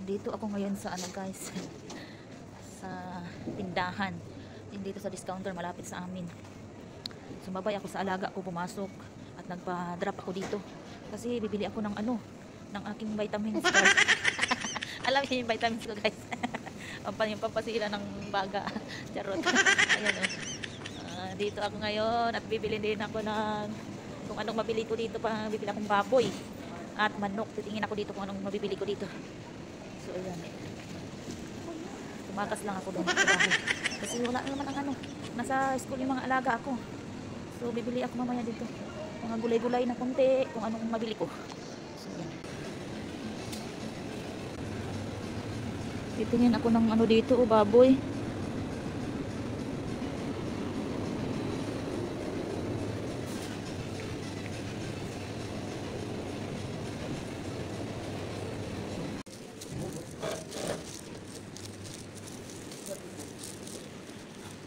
Dito ako ngayon sa ano guys, sa tindahan. Dito sa discounter malapit sa amin. Sumabay ako sa alaga ko pumasok at nagpa-drop ako dito. Kasi bibili ako ng ano, ng aking vitamins. Alam niyo yung vitamins ko guys. Yung pampasira ng baga. Charot. Ayan o. Dito ako ngayon at bibili din ako ng kung anong mabili ko dito. Bibili akong baboy at manok. Titingin ako dito kung anong mabibili ko dito. So ayan eh. Tumakas lang ako doon sa bahay. Kasi wala naman ang ano. Nasa school yung mga alaga ako. So bibili ako mamaya dito. Mga gulay-gulay na konti kung anong mabili ko. So ayan. Titingin ako ng ano dito o baboy.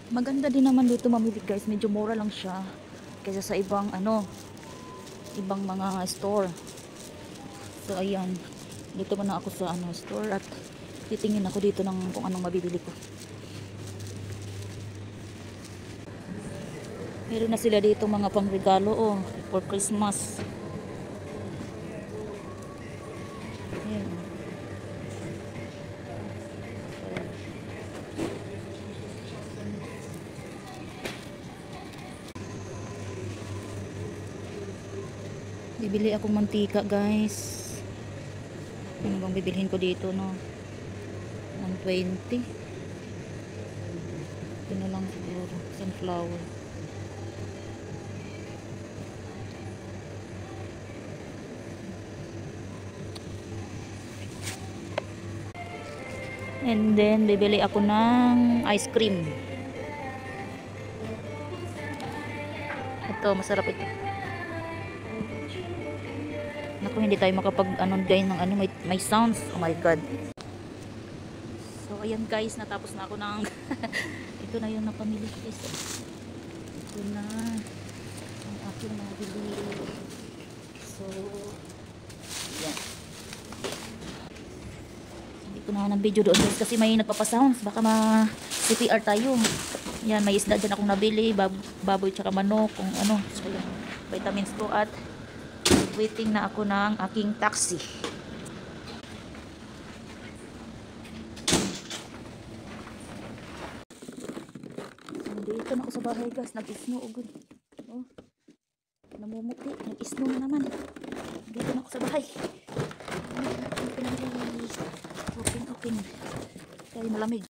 Maganda din naman dito mamili guys, medyo mura lang siya kaysa sa ibang ano, ibang mga store. So ayan, dito muna ako sa ano store at titingin ako dito ng kung anong mabibili ko. Meron na sila dito mga pangregalo oh, for Christmas. Ayan. Bibili akong mantika guys. Ano bang bibilhin ko dito no? 120. Ito na lang siguro. Sunflower. And then bibili ako ng ice cream. Ito masarap ito. Naku, hindi tayo makapag ano guys ng ano, may sounds. Oh my god. So ayan guys, natapos na ako ng ito na yung napamili ko guys. Ito na ang aking nabili. So yan. Hindi ko na ng video doon guys kasi may nagpapasounds. Baka ma-CPR tayo. Yan, may isda dyan akong nabili. Baboy tsaka manok. Kung ano. So yan, vitamins ko at waiting na ako ng aking taxi. Dito na ako sa bahay guys. Nag-snow agad. Oh, namumuti. Nag-snow na naman. Dito na ako sa bahay. Open. Tayo malamig.